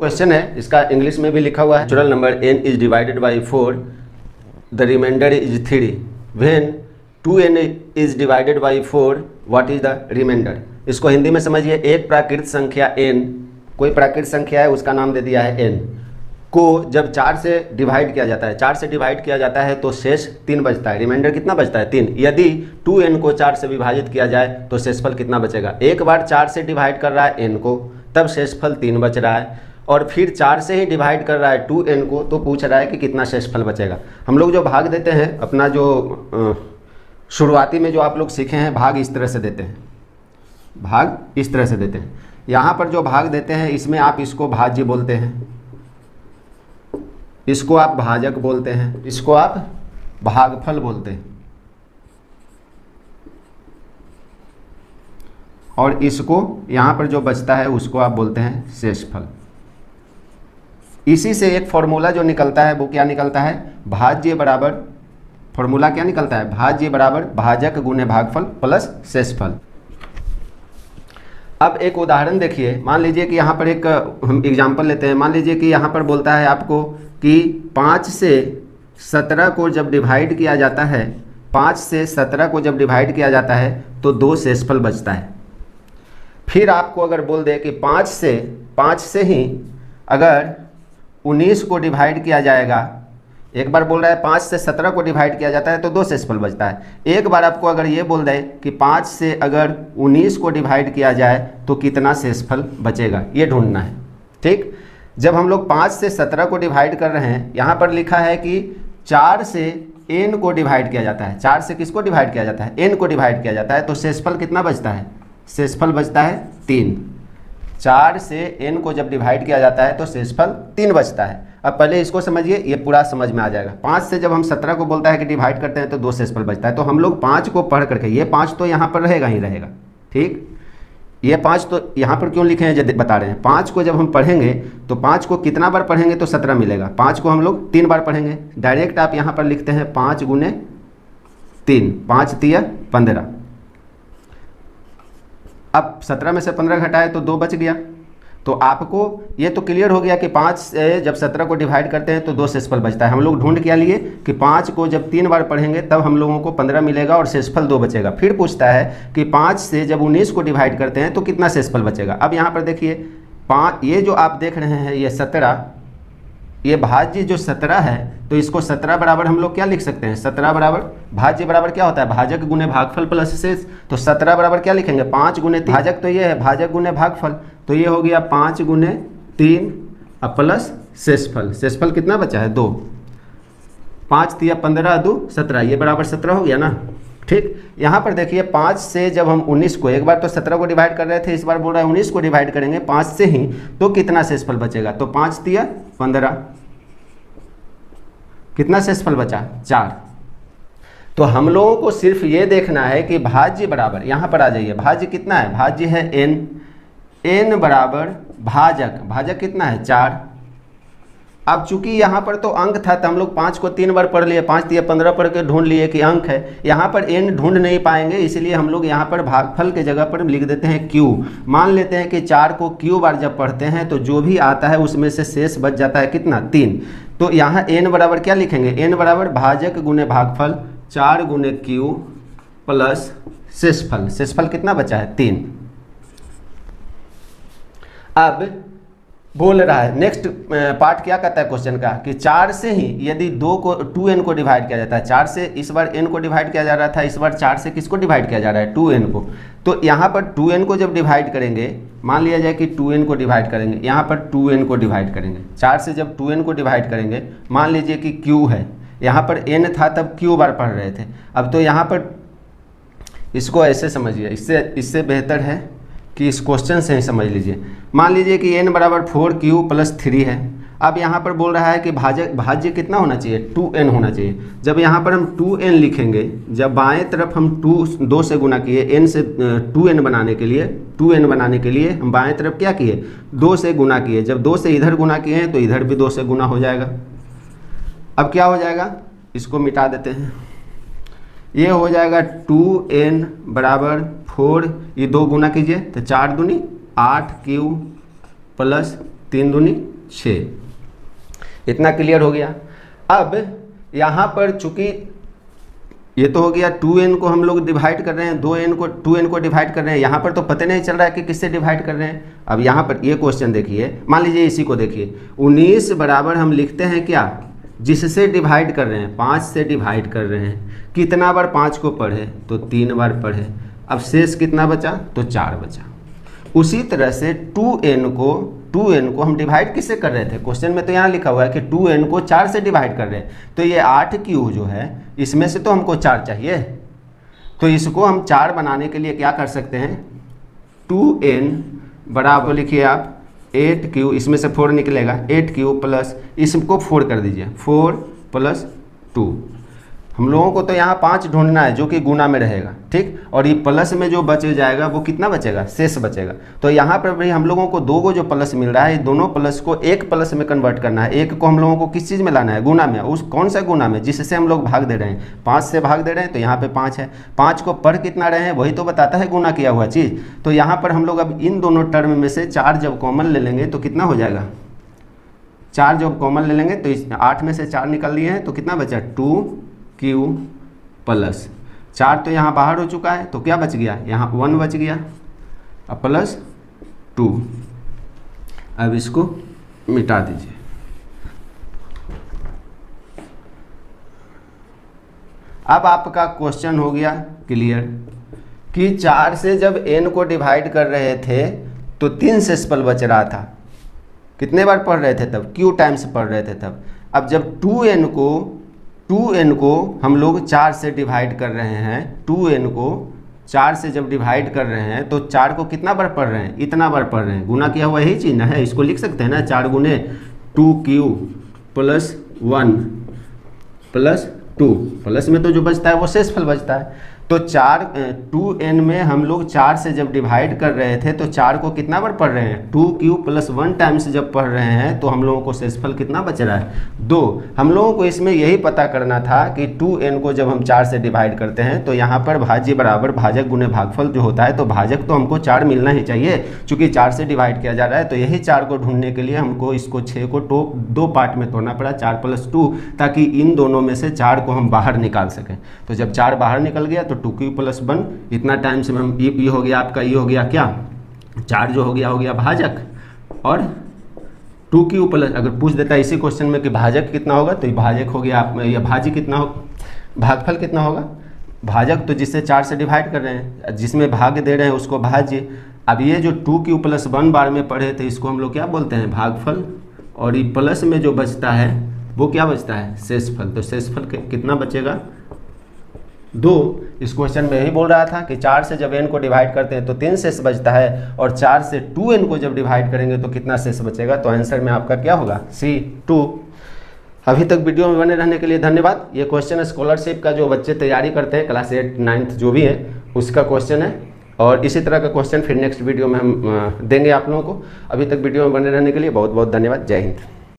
Question है, इसका English में भी लिखा हुआ है। Natural number n is divided by 4, the remainder is 3। When 2n is divided by 4, what is the remainder. इसको हिंदी में समझिए। एक प्राकृत संख्या n, कोई प्राकृत संख्या है, उसका नाम दे दिया है n, को जब 4 से डिवाइड किया जाता है, 4 से डिवाइड किया जाता है तो शेष 3 बचता है। रिमाइंडर कितना बचता है? 3। यदि 2n को 4 से विभाजित किया जाए तो शेषफल कितना बचेगा? एक बार 4 से डिवाइड कर रहा है n को, तब शेषफल 3 बच रहा है, और फिर 4 से ही डिवाइड कर रहा है 2n को, तो पूछ रहा है कि कितना शेषफल बचेगा। हम लोग जो भाग देते हैं, अपना जो शुरुआती में जो आप लोग सीखे हैं, भाग इस तरह से देते हैं, भाग इस तरह से देते हैं। यहाँ पर जो भाग देते हैं, इसमें आप इसको भाज्य बोलते हैं, इसको आप भाजक बोलते हैं, इसको आप भागफल बोलते हैं, और इसको यहाँ पर जो बचता है उसको आप बोलते हैं शेषफल। इसी से एक फॉर्मूला जो निकलता है वो क्या निकलता है? भाज्य बराबर, फॉर्मूला क्या निकलता है? भाज्य बराबर भाजक गुने भागफल प्लस शेषफल। अब एक उदाहरण देखिए। मान लीजिए कि यहाँ पर एक हम एग्जाम्पल लेते हैं। मान लीजिए कि यहाँ पर बोलता है आपको कि 5 से 17 को जब डिवाइड किया जाता है, 5 से 17 को जब डिवाइड किया जाता है तो 2 शेषफल बचता है। फिर आपको अगर बोल दे कि 5 से ही अगर 19 को डिवाइड किया जाएगा, एक बार बोल रहा है 5 से 17 को डिवाइड किया जाता है तो 2 शेषफल बचता है। एक बार आपको अगर ये बोल दे कि 5 से अगर 19 को डिवाइड किया जाए तो कितना शेषफल बचेगा, ये ढूंढना है। ठीक, जब हम लोग 5 से 17 को डिवाइड कर रहे हैं, यहाँ पर लिखा है कि 4 से n को डिवाइड किया जाता है। 4 से किसको डिवाइड किया जाता है? n को डिवाइड किया जाता है, तो शेषफल कितना बचता है? शेषफल बचता है 3। 4 से n को जब डिवाइड किया जाता है तो शेषफल 3 बचता है। अब पहले इसको समझिए, ये पूरा समझ में आ जाएगा। 5 से जब हम 17 को बोलता है कि डिवाइड करते हैं तो 2 शेषफल बचता है। तो हम लोग 5 को पढ़ करके, ये 5 तो यहाँ पर रहेगा ही रहेगा, ठीक, ये 5 तो यहाँ पर क्यों लिखे हैं जब बता रहे हैं। 5 को जब हम पढ़ेंगे तो 5 को कितना बार पढ़ेंगे तो 17 मिलेगा। 5 को हम लोग 3 बार पढ़ेंगे। डायरेक्ट आप यहाँ पर लिखते हैं 5 गुने 3, 5 तिया 15। अब 17 में से 15 घटाए तो 2 बच गया। तो आपको ये तो क्लियर हो गया कि 5 से जब 17 को डिवाइड करते हैं तो 2 शेषफल बचता है। हम लोग ढूंढ क्या लिए कि 5 को जब 3 बार पढ़ेंगे तब हम लोगों को 15 मिलेगा और शेषफल 2 बचेगा। फिर पूछता है कि 5 से जब 19 को डिवाइड करते हैं तो कितना शेषफल बचेगा। अब यहाँ पर देखिए 5, ये जो आप देख रहे हैं ये 17, ये भाज्य जो 17 है, तो इसको 17 बराबर हम लोग क्या लिख सकते हैं? 17 बराबर भाज्य बराबर क्या होता है? भाजक गुने भागफल प्लस शेष। तो 17 बराबर क्या लिखेंगे? 5 गुने 3, भाजक तो ये है, भाजक गुने भागफल, तो ये हो गया 5 गुने 3 प्लस शेषफल। शेषफल कितना बचा है? 2। 5 तिया 15 2 17, ये बराबर 17 हो गया ना। ठीक, यहाँ पर देखिए 5 से जब हम 19 को, एक बार तो 17 को डिवाइड कर रहे थे, इस बार बोल रहा है 19 को डिवाइड करेंगे 5 से ही, तो कितना शेषफल बचेगा? तो 5 तिया 15, कितना शेषफल बचा? 4। तो हम लोगों को सिर्फ ये देखना है कि भाज्य बराबर, यहाँ पर आ जाइए, भाज्य कितना है? भाज्य है n, n बराबर भाजक, भाजक कितना है? 4। अब चूंकि यहाँ पर तो अंक था तो हम लोग 5 को 3 बार पढ़ लिए, 5 तिया 15 पढ़ के ढूंढ लिए कि अंक है। यहाँ पर n ढूंढ नहीं पाएंगे, इसलिए हम लोग यहाँ पर भागफल के जगह पर लिख देते हैं q। मान लेते हैं कि 4 को q बार जब पढ़ते हैं तो जो भी आता है उसमें से शेष बच जाता है कितना? 3। तो यहाँ n बराबर क्या लिखेंगे? n बराबर भाजक गुने भागफल 4 गुने q प्लस शेषफल। शेषफल कितना बचा है? 3। अब बोल रहा है नेक्स्ट पार्ट क्या कहता है क्वेश्चन का कि 4 से ही यदि 2n को डिवाइड किया जाता है, 4 से इस बार n को डिवाइड किया जा रहा था, इस बार 4 से किसको डिवाइड किया जा रहा है? 2n को। तो यहाँ पर 2n को जब डिवाइड करेंगे, मान लिया जाए कि 2n को डिवाइड करेंगे, यहाँ पर 2n को डिवाइड करेंगे, 4 से जब 2n को डिवाइड करेंगे, मान लीजिए कि q है, यहाँ पर n था तब q बार पढ़ रहे थे। अब तो यहाँ पर इसको ऐसे समझिए, इससे बेहतर है कि इस क्वेश्चन से ही समझ लीजिए। मान लीजिए कि n बराबर 4q प्लस 3 है। अब यहाँ पर बोल रहा है कि भाज्य कितना होना चाहिए? 2n होना चाहिए। जब यहाँ पर हम 2n लिखेंगे, जब बाएं तरफ हम 2 से गुना किए, n से 2n बनाने के लिए हम बाएं तरफ क्या किए? 2 से गुना किए। जब 2 से इधर गुना किए हैं तो इधर भी 2 से गुना हो जाएगा। अब क्या हो जाएगा? इसको मिटा देते हैं, ये हो जाएगा 2n बराबर 4, ये 2 गुना कीजिए तो 4 दूनी 8q प्लस 3 दूनी 6। इतना क्लियर हो गया। अब यहाँ पर चूंकि ये तो हो गया 2n को हम लोग डिवाइड कर रहे हैं, 2n को डिवाइड कर रहे हैं। यहाँ पर तो पता नहीं चल रहा है कि किससे डिवाइड कर रहे हैं। अब यहाँ पर ये क्वेश्चन देखिए, मान लीजिए इसी को देखिए, 19 बराबर हम लिखते हैं क्या, जिससे डिवाइड कर रहे हैं 5 से डिवाइड कर रहे हैं। कितना बार 5 को पढ़े, तो 3 बार पढ़े। अब शेष कितना बचा, तो 4 बचा। उसी तरह से 2n को हम डिवाइड किससे कर रहे थे, क्वेश्चन में तो यहाँ लिखा हुआ है कि 2n को 4 से डिवाइड कर रहे हैं। तो ये 8q जो है इसमें से तो हमको 4 चाहिए, तो इसको हम 4 बनाने के लिए क्या कर सकते हैं, 2n बराबर लिखिए आप 8q, इसमें से 4 निकलेगा, 8q प्लस इसको 4 कर दीजिए, 4 + 2। हम लोगों को तो यहाँ 5 ढूंढना है जो कि गुना में रहेगा, ठीक। और ये प्लस में जो बचे जाएगा वो कितना बचेगा, शेष बचेगा। तो यहाँ पर भी हम लोगों को 2 को जो प्लस मिल रहा है, ये दोनों प्लस को एक प्लस में कन्वर्ट करना है। एक को हम लोगों को किस चीज़ में लाना है, गुना में। उस कौन सा गुना में, जिससे हम लोग भाग दे रहे हैं, 5 से भाग दे रहे हैं, तो यहाँ पे 5 है। 5 को पढ़ कितना रहे हैं वही तो बताता है गुना किया हुआ चीज़। तो यहाँ पर हम लोग अब इन दोनों टर्म में से 4 जब कॉमन ले लेंगे तो कितना हो जाएगा, 4 जब कॉमन ले लेंगे तो इस 8 में से 4 निकल लिए हैं, तो कितना बचा, 2q प्लस 4 तो यहाँ बाहर हो चुका है, तो क्या बच गया, यहाँ 1 बच गया, अब प्लस 2। अब इसको मिटा दीजिए। अब आपका क्वेश्चन हो गया क्लियर कि 4 से जब n को डिवाइड कर रहे थे तो 3 शेषफल बच रहा था। कितने बार पढ़ रहे थे तब, q टाइम्स पढ़ रहे थे तब। अब जब 2n को हम लोग 4 से डिवाइड कर रहे हैं, 2n को 4 से जब डिवाइड कर रहे हैं तो 4 को कितना बार पढ़ रहे हैं, इतना बार पढ़ रहे हैं। गुना किया हुआ यही चीज़ ना है, इसको लिख सकते हैं ना, 4 गुने 2q प्लस 1 प्लस 2, प्लस में तो जो बचता है वो शेषफल बचता है। तो 2n में हम लोग 4 से जब डिवाइड कर रहे थे तो 4 को कितना बार पढ़ रहे हैं, 2q प्लस 1 टाइम्स जब पढ़ रहे हैं तो हम लोगों को शेषफल कितना बच रहा है, 2। हम लोगों को इसमें यही पता करना था कि 2n को जब हम 4 से डिवाइड करते हैं तो यहाँ पर भाज्य बराबर भाजक गुने भागफल जो होता है, तो भाजक तो हमको 4 मिलना ही चाहिए। चूँकि 4 से डिवाइड किया जा रहा है तो यही 4 को ढूंढने के लिए हमको इसको 6 को 2 पार्ट में तोड़ना पड़ा, 4 + 2, ताकि इन दोनों में से 4 को हम बाहर निकाल सकें। तो जब 4 बाहर निकल गया तो 2q प्लस 1 इतना टाइम से हम ये हो गया आपका, ये हो गया क्या, 4 जो हो गया भाजक, और 2q प्लस, अगर पूछ देता है इसी क्वेश्चन में कि भाजक कितना होगा, तो ये भाजक हो गया आप, या भाज्य कितना हो, भागफल कितना होगा, भाजक तो जिससे 4 से डिवाइड कर रहे हैं, जिसमें भाग दे रहे हैं उसको भाज्य। अब ये जो 2q प्लस 1 बार में पढ़े थे इसको हम लोग क्या बोलते हैं, भागफल। और ये प्लस में जो बचता है वो क्या बचता है, शेषफल। तो शेषफल कितना बचेगा, 2। इस क्वेश्चन में यही बोल रहा था कि 4 से जब n को डिवाइड करते हैं तो 3 शेष बचता है, और 4 से 2n को जब डिवाइड करेंगे तो कितना शेष बचेगा। तो आंसर में आपका क्या होगा, C2। अभी तक वीडियो में बने रहने के लिए धन्यवाद। ये क्वेश्चन स्कॉलरशिप का जो बच्चे तैयारी करते हैं क्लास 8, 9 जो भी है उसका क्वेश्चन है, और इसी तरह का क्वेश्चन फिर नेक्स्ट वीडियो में हम देंगे आप लोगों को। अभी तक वीडियो में बने रहने के लिए बहुत बहुत धन्यवाद। जय हिंद।